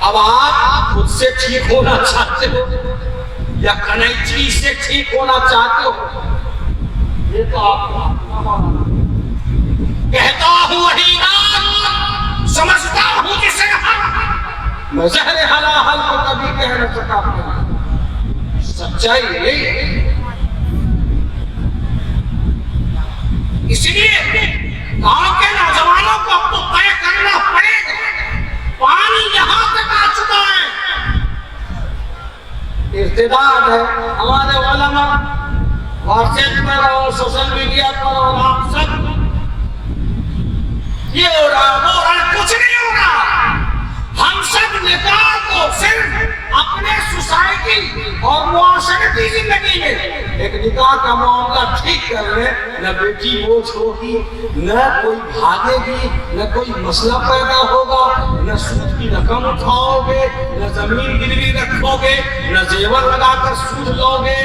اب آپ خود سے ٹھیک ہونا چاہتے ہو یا کنیچی سے ٹھیک ہونا چاہتے ہو؟ یہ تو آپ کہتا ہوں وہی بات، سمجھتا ہوں جسے حق، میں زہر حلال کو کبھی کہہ نہ سکا۔ سچائی یہی ہے۔ اس لیے گاؤں کے نوجوانوں کو اب تو طے کرنا پڑے گا، پانی یہاں تک آ چکا ہے، ارتداد ہے۔ ہمارے علماء واٹس ایپ پر اور سوشل میڈیا پر اور آپ سب یہ ہو رہا وہ ہو رہا، کچھ نہیں ہو رہا۔ ہم سب نکاح کو صرف اپنے سوسائٹی اور معاشرتی زندگی میں ایک نکاح کا معاملہ ٹھیک کر لیں، نہ بیٹی بوجھ ہوگی، نہ کوئی بھاگے گی، نہ کوئی مسئلہ پیدا ہوگا، نہ سود کی رقم اٹھاؤ گے، نہ زمین گروی رکھو گے، نہ زیور لگا کر سود لو گے،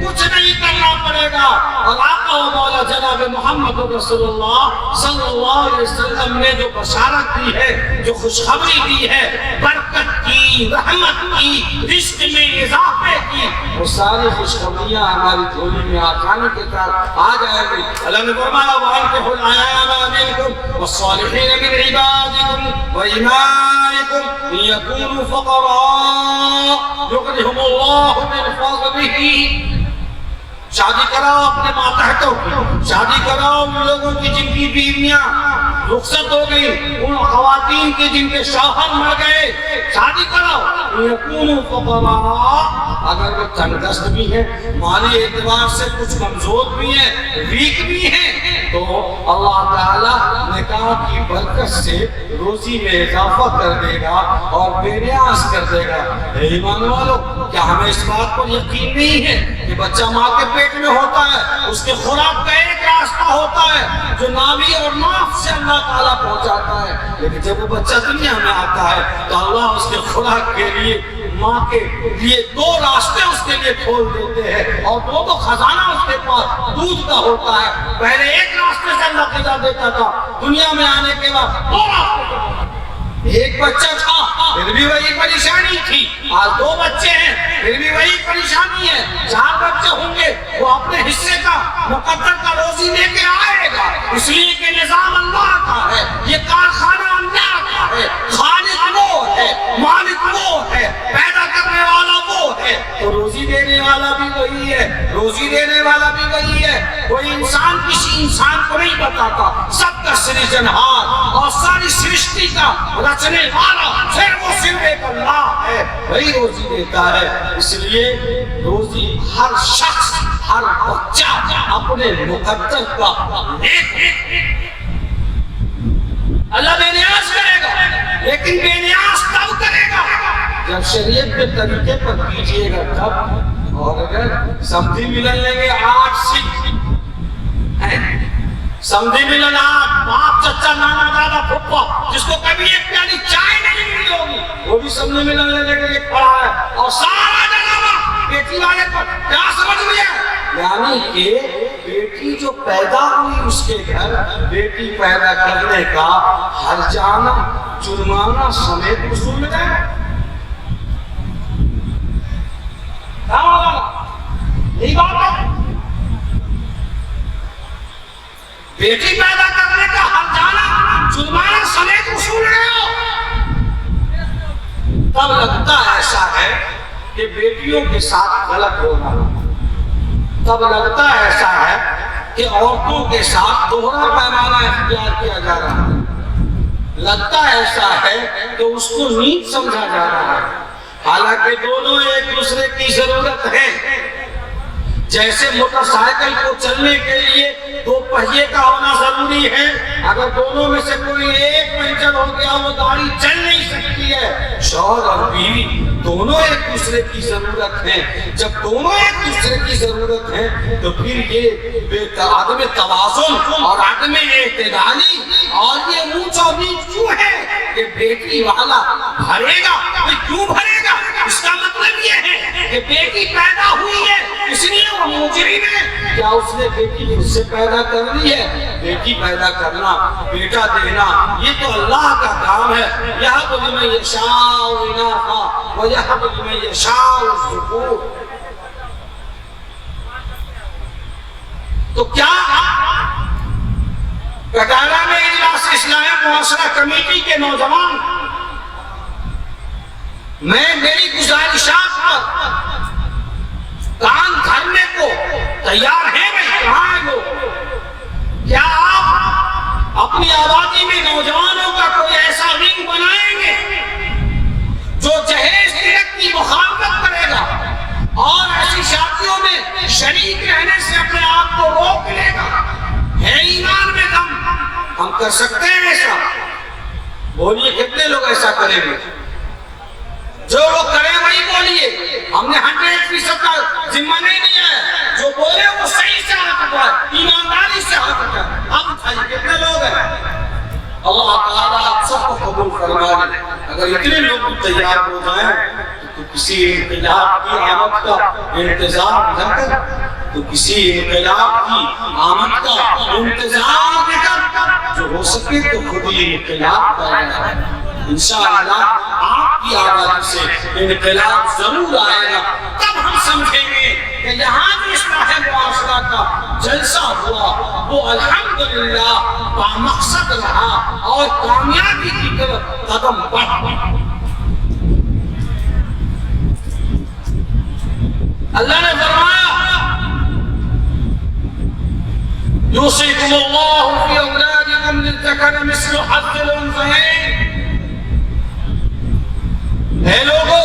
کچھ نہیں کرنا پڑے گا۔ اور آقا و مولا جناب محمد رسول اللہ صلی اللہ علیہ وسلم نے جو بشارت دی ہے، جو خوشخبری دی ہے، برکت کی، رحمت کی، رزق میں اضافے کی، وہ ساری خوشخبریاں ہماری جھولی میں آسانی کے ساتھ آ جائے گی۔ اللہ نے فرمایا وَأَنكِحُوا الْأَيَامَ مِنكُمْ وَالصَّالِحِينَ مِنْ عِبَادِكُمْ وَإِمَائِكُمْ إِنْ يَكُونُوا فُقَرَاءَ يُغْنِهُمُ اللَّهُ مِنْ فَضْلِهِ۔ شادی کراؤ اپنے ماتحتوں کی، شادی کراؤ ان لوگوں کی جن کی بیویاں رخصت ہو گئی، ان خواتین کی جن کے شوہر مر گئے، شادی کراؤ۔ یکونوا فقراء، اگر وہ تنگ دست بھی ہیں، مالی اعتبار سے کچھ کمزور بھی ہیں، ویک بھی ہیں، تو اللہ تعالیٰ نکاح کی برکت سے روزی میں اضافہ کر دے گا اور بے نیاز کر دے گا۔ اے ایمان والو، کیا ہمیں اس بات پر یقین نہیں ہے کہ بچہ ماں کے پیٹ میں ہوتا ہے، اس کے خوراک کا ایک راستہ ہوتا ہے جو نامی اور ناف سے اللہ تعالیٰ پہنچاتا ہے، لیکن جب وہ بچہ دنیا میں آتا ہے تو اللہ اس کے خوراک کے لیے ماں کے لیے دو راستے اس کے لیے کھول دیتے ہیں، اور دو خزانہ اس کے پاس دودھ کا ہوتا ہے۔ پہلے ایک راستے سے اللہ غذا دیتا تھا، دنیا میں آنے کے بعد دو راستے، ایک بچہ تھا پھر بھی وہی پریشانی تھی، آج دو بچے ہیں پھر بھی وہی پریشانی ہے، چار بچے ہوں گے وہ اپنے حصے کا مقدر کا روزی لے کے آئے گا، اس لیے کہ نظام اللہ کا ہے، یہ کارخانہ اللہ کا ہے، خالق وہ ہے، مالک وہ ہے، پیدا کرنے والا وہ ہے، تو روزی دینے والا بھی وہی ہے، روزی دینے والا بھی وہی ہے۔ کوئی انسان کسی انسان کو نہیں بتاتا، سب کا سرجنہار اور ساری سرشٹی کا رچنے والا صرف وہ صرف ایک اللہ ہے، وہی روزی دیتا ہے۔ اس لیے روزی ہر شخص، ہر بچہ اپنے مقدر کا اللہ بے نیاز کرے گا، لیکن بے نیاز تب کرے گا جب شریعت کے طریقے پر کیجئے گا تب۔ اور اگر سمدھی ملن لیں گے 8 سکھ، سمدھی ملن 8، باپ چچا نانا دادا پھپھا، جس کو کبھی ایک پیالی چائے نہیں ملی ہوگی، وہ بھی سمدھی ملن لینے کے لیے کھڑا ہے، اور سارا جنابہ بیٹی والے پر کیا سمجھ لیا، یعنی کہ بیٹی جو پیدا ہوئی اس کے گھر، بیٹی پیدا کرنے کا ہرجانہ جرمانہ سمیت وصول ہے۔ یہی بات ہے، بیٹی پیدا کرنے کا ہرجانہ جرمانہ سمیت وصول ہے۔ تب لگتا ایسا ہے کہ بیٹیوں کے ساتھ غلط ہو رہا ہے، تب لگتا ایسا ہے کہ عورتوں کے ساتھ دوہرا پیمانہ اختیار کیا جا رہا ہے، لگتا ایسا ہے کہ اس کو نیچ سمجھا جا رہا ہے، حالانکہ دونوں ایک دوسرے کی ضرورت ہے۔ جیسے موٹر سائیکل کو چلنے کے لیے 2 پہیے کا ہونا ضروری ہے، اگر دونوں میں سے کوئی ایک پنچر ہو گیا وہ گاڑی چل نہیں سکتی ہے۔ شوہر اور بیوی دونوں ایک دوسرے کی ضرورت ہے، جب دونوں ایک دوسرے کی ضرورت ہے تو پھر یہ عدم توازن اور عدم اعتدالی اور یہ اونچ اور نیچ کیوں ہے؟ کہ بیٹی والا بھرے گا، کیوں بھرے گا؟ اس کا مطلب یہ ہے کہ بیٹی پیدا ہوئی ہے اس لیے وہ مجرم ہے؟ کیا اس نے بیٹی خود سے پیدا کر لی ہے؟ بیٹی پیدا کرنا، بیٹا دینا، یہ تو اللہ کا کام ہے۔ یہب لمن یشاء اناثا ویہب لمن یشاء الذکور۔ تو کیا کٹارا میں اجلاس اصلاح معاشرہ کمیٹی کے نوجوان میری گزارشات پر کان دھرنے کو تیار ہیں؟ کہاں ہیں لوگ؟ کیا آپ اپنی آبادی میں نوجوانوں کا کوئی ایسا ونگ بنائیں گے جو جہیز تلک کی مخالفت کرے گا اور ایسی شادیوں میں شریک رہنے سے اپنے آپ کو روک لے گا؟ ہے ایمان میں دم؟ ہم کر سکتے ہیں ایسا؟ بولیے کتنے لوگ ایسا کریں گے؟ جو لوگ کریں وہی بولیے، ہم نے 100% کا ذمہ نہیں لیا ہے، جو بولے وہ صحیح سے ہاتھ اٹھائے، ایمانداری سے ہاتھ اٹھائے۔ اب اٹھائیے، کتنے لوگ ہیں؟ اللہ تعالیٰ آپ سب کو قبول فرما لے۔ اگر اتنے لوگ تیار ہو جائیں تو کسی انقلاب کی آمد کا انتظار نہ کر، تو کسی انقلاب کی آمد کا انتظار نہ کر، جو ہو سکے تو خود ہی انقلاب کرنا ہے۔ انشاءاللہ آپ کی آواز سے انقلاب ضرور آئے گا، تب ہم سمجھیں گے کہ یہاں جو اصلاح معاشرہ کا جلسہ ہوا وہ الحمدللہ بامقصد رہا اور کامیابی کی طرف قدم بڑھا۔ اللہ نے فرمایا یوصیکم اللہ فی اولادکم للذکر مثل حظ الانثیین۔ اے لوگو،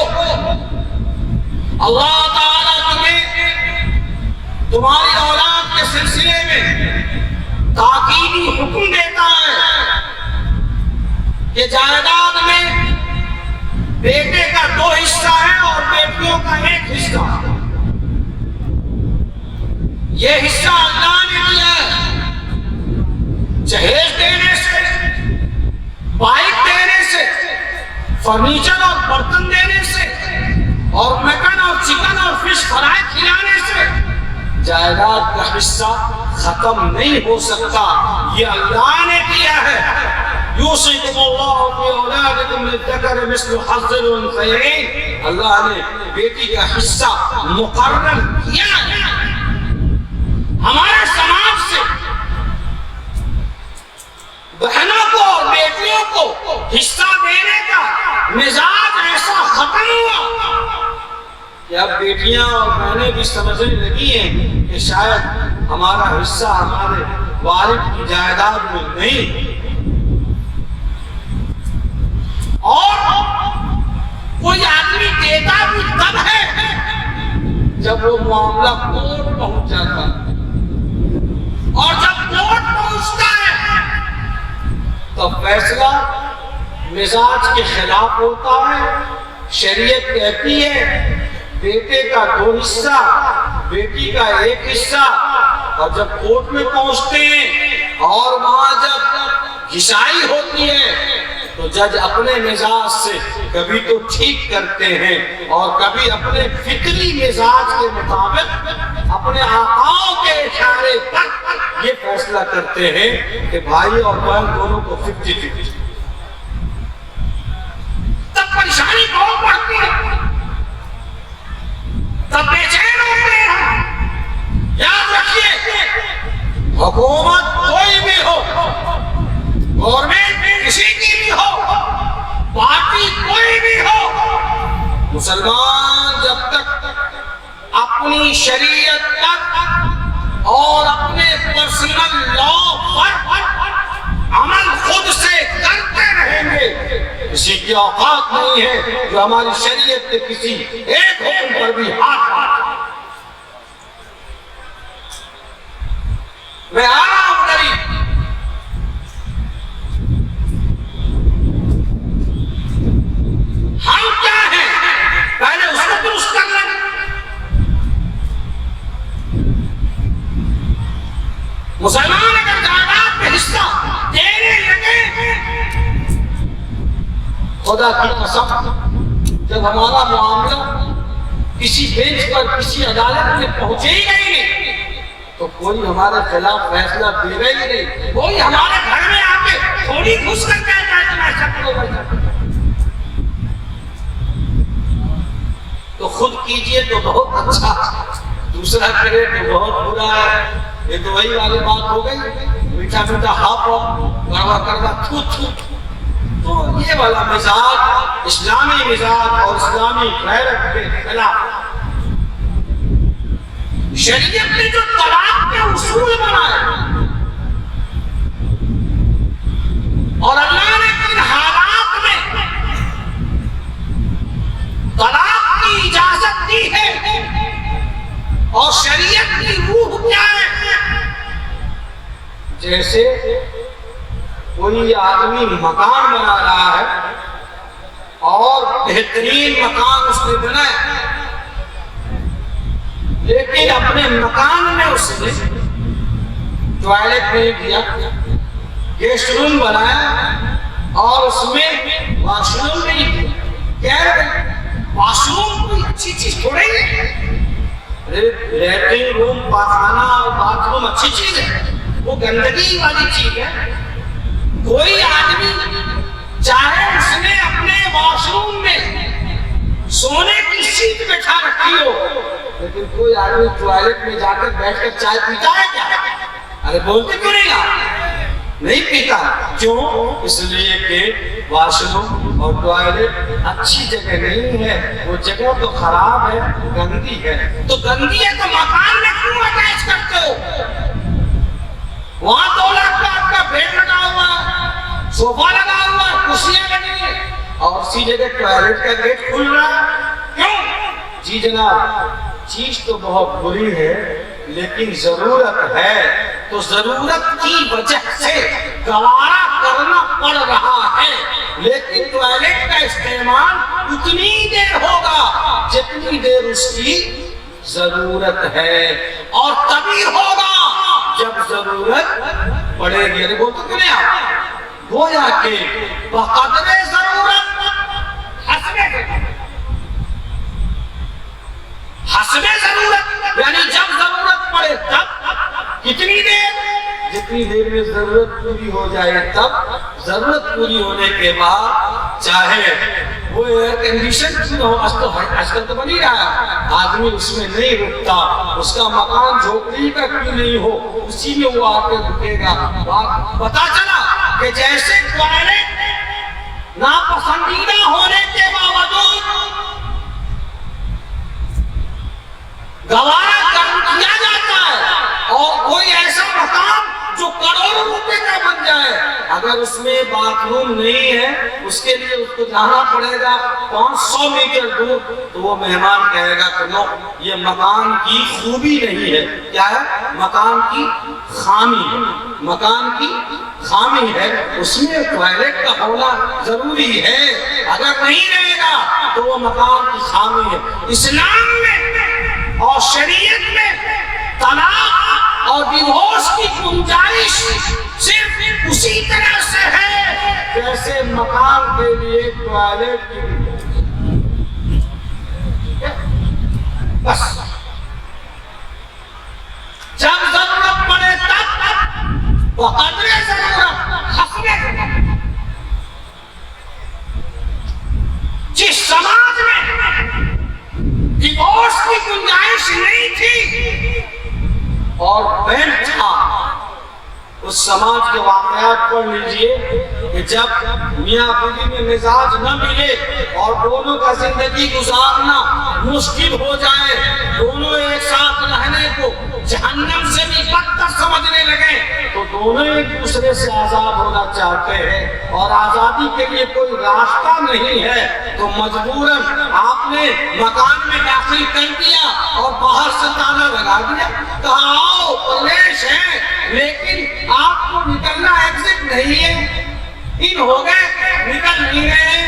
اللہ تعالیٰ تمہیں تمہاری اولاد کے سلسلے میں تاکیدی حکم دیتا ہے کہ جائیداد میں بیٹے کا 2 حصہ ہے اور بیٹیوں کا 1 حصہ۔ یہ حصہ اللہ نے دیا ہے، جہیز دینے سے، بائک دینے سے، فرنیچر اور برتن دینے سے، اور مٹن اور چکن اور فش فرائی کھلانے سے جائیداد کا حصہ ختم نہیں ہو سکتا۔ یہ اللہ نے کیا ہے۔ یوصیکم اللہ فی اولادکم للذکر مثل حظ الانثیین۔ اللہ نے بیٹی کا حصہ مقرر کیا ہے۔ ہمارے سماج سے بہنوں کو اور بیٹیوں کو حصہ دینے کا مزاج ایسا ختم ہوا کہ اب بیٹیاں اور بہنیں بھی سمجھنے لگی ہیں کہ شاید ہمارا حصہ ہمارے والد کی جائیداد میں نہیں۔ اور کوئی آدمی دیتا بھی تب ہے جب وہ معاملہ کورٹ پہنچ جاتا ہے، اور جب کورٹ پہنچتا ہے تو فیصلہ مزاج کے خلاف ہوتا ہے۔ شریعت کہتی ہے بیٹے کا 2 حصہ، بیٹی کا 1 حصہ، اور جب کورٹ میں پہنچتے ہیں اور وہاں جب گھسائی ہوتی ہے تو جج اپنے مزاج سے کبھی تو ٹھیک کرتے ہیں اور کبھی اپنے فطری مزاج کے مطابق اپنے آقاؤں کے اشارے پر یہ فیصلہ کرتے ہیں کہ بھائی اور بہن دونوں کو 50-50۔ تب پریشانی بہت بڑھتی ہے، تب بے چین ہوتے ہیں۔ یاد رکھیے، حکومت کوئی بھی ہو، گورنمنٹ کسی کی بھی ہو، پارٹی کوئی بھی ہو، مسلمان جب تک اپنی شریعت تک اور اپنے پرسنل لا پر عمل خود سے کرتے رہیں گے، کسی کی اوقات نہیں ہے جو ہماری شریعت کے کسی ایک حکم پر بھی ہاتھ مارے۔ میں آ رہا ہوں قریب، ہم کیا ہیں پہلے اس کو درست کر لیں۔ مسلمان اگر جائیداد میں حصہ دینے لگے، خدا کی قسم جب ہمارا معاملہ کسی بینچ پر کسی عدالت میں پہنچے ہی نہیں تو کوئی ہمارے خلاف فیصلہ دے گا ہی نہیں. کوئی ہمارے گھر میں آ کے تھوڑی گھس کر کہتا ہے تم ایسا کرو ویسا کرو. تو خود کیجئے تو بہت اچھا, دوسرا کرے تو بہت برا ہے. یہ تو وہی والی بات ہو گئی, میٹھا میٹھا ہاپ کڑوا کڑوا تھو تھو. تو یہ والا مزاج اسلامی مزاج اور اسلامی غیرت کے خلاف. شریعت نے جو طلاق کے اصول بنائے اور اللہ نے کن حالات میں طلاق کی اجازت دی ہے اور شریعت کی روح کیا ہے. جیسے کوئی آدمی مکان بنا رہا ہے اور بہترین مکان اس نے بنایا, لیکن اپنے مکان میں اس نے ٹوائلٹ نہیں دیا, گیسٹ روم بنایا اور اس میں واش روم نہیں دیا. کہہ رہے واش روم کوئی اچھی چیز تھوڑی ہے, لیٹرین روم پاخانہ اور باتھ روم اچھی چیز ہے, وہ گندگی والی چیز ہے. کوئی آدمی چاہے اس نے اپنے واش روم میں سونے کی سیٹ بٹھا رکھی ہو, لیکن کوئی آدمی ٹوائلٹ میں جا کر بیٹھ کر چائے پیتا ہے کیا؟ ارے بولتے کیوں نہیں آپ نہیں پیتا. کیوں؟ اس لیے کہ واش روم اور ٹوائلٹ اچھی جگہ نہیں ہے, وہ جگہ تو خراب ہے, گندی ہے. تو گندی ہے تو مکان میں کیوں اٹیچ کرتے ہو؟ وہاں 2 لاکھ کا آپ کا بیڈ لگا ہوا ہے, صوفہ لگا ہوا ہے, کرسیاں لگی ہیں, اور اسی جگہ ٹوائلٹ کا گیٹ کھل رہا ہے. کیوں؟ جی جناب, چیز تو بہت بری ہے لیکن ضرورت ہے, تو ضرورت کی وجہ سے گوارا کرنا پڑ رہا ہے. لیکن ٹوائلٹ کا استعمال اتنی دیر ہوگا جتنی دیر اس کی ضرورت ہے, اور تبھی ہوگا جب ضرورت پڑے گی. ارے وہ تو کیوں نہیں آپ گویا کہ بقدر ضرورت حسب ضرورت, یعنی جب ضرورت پڑے تب کتنی دیر, جتنی دیر میں ضرورت پوری ہو جائے تب. ضرورت پوری ہونے کے بعد چاہے وہ ایئر کنڈیشن کیوں ہو, آج کل تو بن ہی رہا ہے, آدمی اس میں نہیں رکتا, اس کا مکان جھوپڑی کا کیوں نہیں ہو, اسی میں وہ آ کے رکے گا. پتا چلا کہ جیسے ٹوائلٹ ناپسندیدہ ہونے کے باوجود گوارا کیا جاتا ہے, اور کوئی ایسا مکان جو کروڑوں روپے کا بن جائے, اگر اس میں باتھ روم نہیں ہے اس کے لیے اس کو جانا پڑے گا 500 میٹر دور, تو وہ مہمان کہے گا کہ نو, یہ مکان کی خوبی نہیں ہے. کیا ہے؟ مکان کی خامی ہے, مکان کی خامی ہے, اس میں ٹوائلٹ کا ہونا ضروری ہے. اگر نہیں رہے گا تو وہ مکان کی خامی ہے. اسلام میں اور شریعت میں طلاق اور ڈیورس کی گنجائش صرف اسی طرح سے ہے جیسے مکان کے لیے ٹوائلٹ کی. بس جب ضرورت پڑے تب بقدر ضرورت حسب ضرورت. جس سماج میں ڈیورس کی گنجائش نہیں تھی اور بین تھا, اس سماج کے واقعات پڑھ لیجئے کہ جب میاں بیوی میں مزاج نہ ملے اور دونوں کا زندگی گزارنا مشکل ہو جائے, دونوں ایک ساتھ رہنے کو جہنم سے بھی بدتر سمجھنے لگے, تو دونوں ایک دوسرے سے آزاد ہونا چاہتے ہیں اور آزادی کے لیے کوئی راستہ نہیں ہے, تو مجبوراً آپ نے مکان میں داخل کر دیا اور باہر سے تالا لگا دیا, کہا آؤ پریش ہے, لیکن آپ کو نکلنا ایگزٹ نہیں ہے. ان ہو گئے نکل نہیں رہے,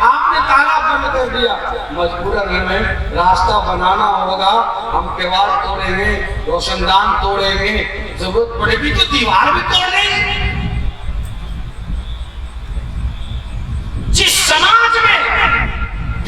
آپ نے تالا بند کر دیا, مجبوراً ہمیں راستہ بنانا ہوگا, ہم کیوار توڑیں گے, روشن دان توڑیں گے, ضرورت پڑے گی تو دیوار بھی توڑ لیں گے. جس سماج میں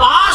5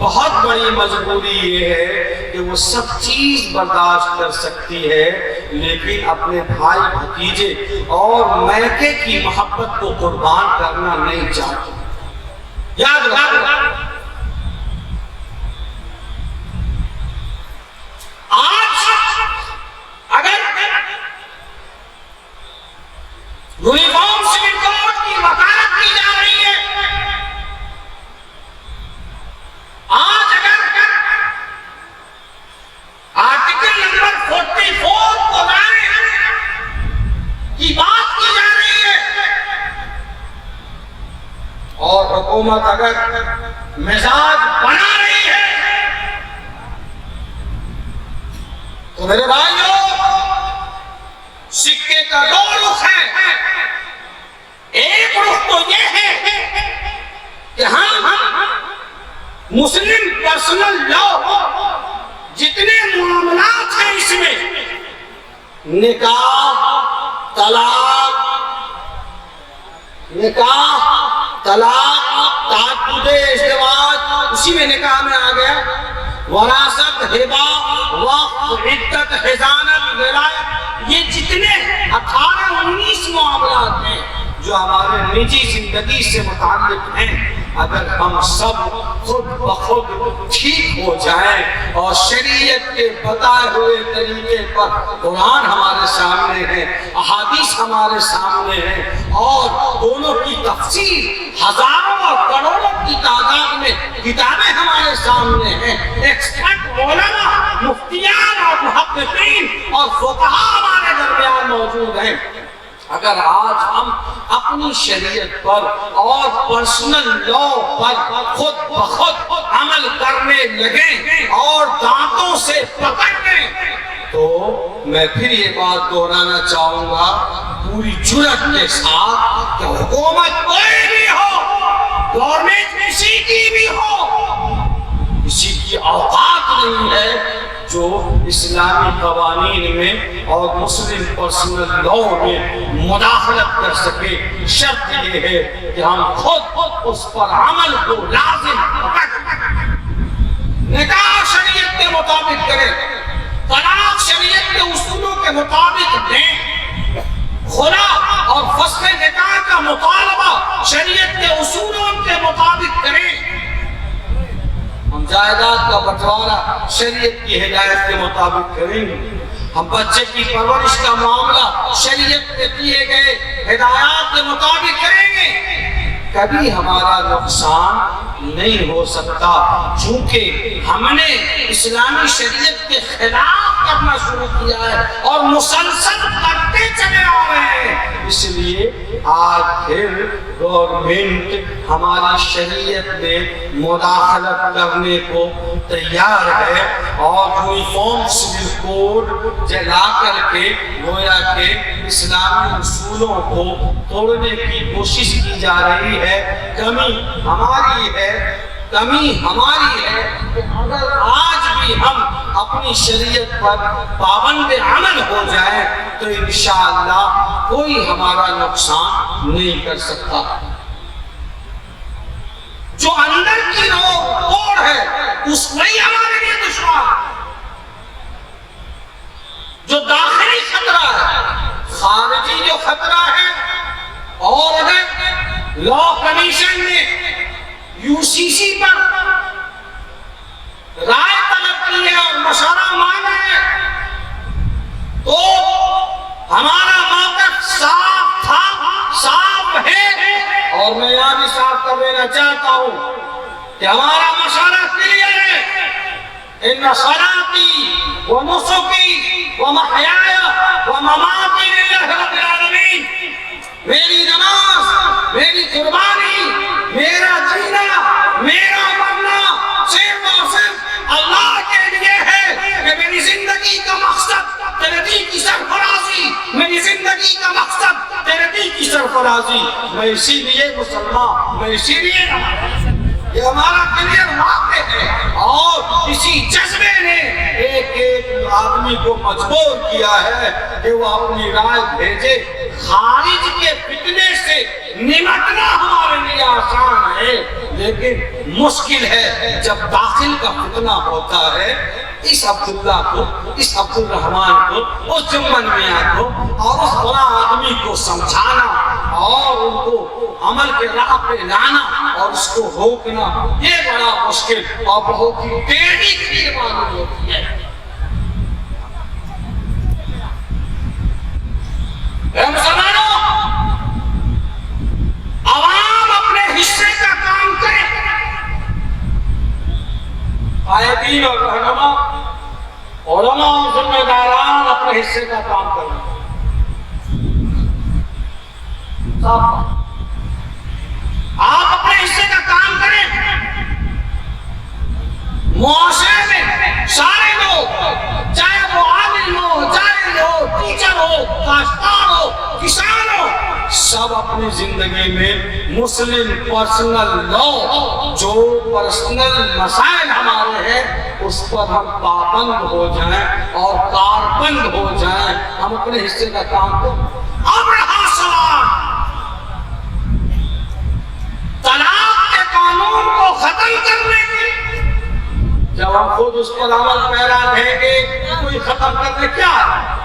بہت بڑی مجبوری یہ ہے کہ وہ سب چیز برداشت کر سکتی ہے لیکن اپنے بھائی بھتیجے اور میکے کی محبت کو قربان کرنا نہیں چاہتی۔ یاد رکھو، آج اگر یونیفارم سول کوڈ کی وکالت کی جا رہی ہے، آج اگر آرٹیکل نمبر 44 کو لائے کی بات کی جا رہی ہے اور حکومت اگر مزاج بنا رہی ہے تو میرے بھائیوں، سکے کا دو رخ ہے۔ ایک رخ تو یہ ہے کہ ہم مسلم پرسنل لا جتنے معاملات ہیں اس میں نکاح، طلاق، تعدد ازدواج اسی میں نکاح میں آ گیا، وراثت، ہبہ، وقف، عدت، حضانت، ولایت، یہ جتنے 18-19 معاملات ہیں جو ہمارے نجی زندگی سے متعلق ہیں، اگر ہم سب خود بخود ٹھیک ہو جائیں اور شریعت کے بتائے ہوئے طریقے پر قرآن ہمارے سامنے ہے، احادیث ہمارے سامنے ہے اور دونوں کی تفسیر ہزاروں اور کروڑوں کی تعداد میں کتابیں ہمارے سامنے ہیں، ایکسپرٹ علماء، مفتیان اور محققین اور فقہاء ہمارے درمیان موجود ہیں، اگر آج ہم اپنی شریعت پر اور پرسنل لا پر خود بخود عمل کرنے لگیں اور دانتوں سے پکڑ لیں تو میں پھر یہ بات دہرانا چاہوں گا پوری جرأت کے ساتھ کہ حکومت کوئی بھی ہو، گورنمنٹ کسی کی بھی ہو، کسی کی اوقات نہیں ہے جو اسلامی قوانین میں اور مسلم پرسنل لا میں مداخلت کر سکے۔ شرط یہ ہے کہ ہم خود اس پر عمل کو لازم پکڑیں، نکاح شریعت کے مطابق کریں، طلاق شریعت کے اصولوں کے مطابق دیں، خلا اور فسخ نکاح کا مطالبہ شریعت کے اصولوں کے مطابق کریں، ہم جائیداد کا بٹوارا شریعت کی ہدایت کے مطابق کریں گے، ہم بچے کی پرورش کا معاملہ شریعت کے دیے گئے ہدایات کے مطابق کریں گے، کبھی ہمارا نقصان نہیں ہو سکتا چونکہ ہم نے اسلامی شریعت کے خلاف کرنا شروع کیا ہے اور مسلسل کرتے چلے آ رہے ہیں۔ اس لیے آج پھر گورنمنٹ ہماری شریعت میں مداخلت کرنے کو تیار ہے اور یونیفارم سول کوڈ جلا کر کے گویا کہ اسلامی اصولوں کو توڑنے کی کوشش کی جا رہی ہے۔ کمی ہماری ہے کہ اگر آج بھی ہم اپنی شریعت پر پابند عمل ہو جائیں تو انشاءاللہ کوئی ہمارا نقصان نہیں کر سکتا۔ جو اندر کی توڑ ہے اس میں ہمارے لیے دشوار، جو داخلی خطرہ ہے، خارجی جو خطرہ ہے، اور اگر لا کمیشن نے UCC پر رائے طلب کی ہے اور مشورہ مانگا ہے تو ہمارا موقف صاف ہے اور میں یہاں بھی صاف کر دینا چاہتا ہوں کہ ہمارا مشورہ کلیئر ہے، ان صلاتی و نسکی و محیای و مماتی للہ رب العالمین، میری نماز، میری قربانی، میرا جینا، میرا مرنا صرف اور صرف اللہ کے لیے ہے کہ میری زندگی کا مقصد تیرے دین کی سرفرازی، میری زندگی کا مقصد تیرے دین کی سرفرازی، میں اسی لیے مسلمان، میں اسی لیے یہ ہمارا کلیئر واقع ہے اور اسی جذبے نے ایک آدمی کو مجبور کیا ہے کہ وہ اپنی رائے بھیجے۔ خارج کے فتنے سے نمٹنا ہمارے لیے آسان ہے، لیکن مشکل ہے جب داخل کا فتنہ ہوتا ہے۔ اس عبداللہ کو، اس عبد الرحمن کو، اس جمن میاں کو اور اس بڑا آدمی کو سمجھانا اور ان کو عمل کے راہ پہ لانا اور اس کو روکنا، یہ بڑا مشکل اور بہت ہی ٹیڑھی کھیر معلوم ہوتی ہے۔ اے مسلمانوں، عوام اپنے حصے کا کام کرے، قائدین اور رہنما، علماء اور ذمہ داران اپنے حصے کا کام کریں۔ آپ اپنے حصے کا کام کریں، معاشرے میں سارے لوگ، چاہے وہ عامل ہو، جاہل ہو، ٹیچر ہو، کاشتکار ہو، کسان ہو، سب اپنی زندگی میں مسلم پرسنل لا، جو پرسنل مسائل ہمارے ہیں اس پر ہم پابند ہو جائیں اور کاربند ہو جائیں، ہم اپنے حصے کا کام کریں۔ اب رہا سوال طلاق کے قانون کو ختم کرنے کی، جب ہم خود اس پر عمل پیرا رہیں گے کوئی ختم کرنے کیا ہے؟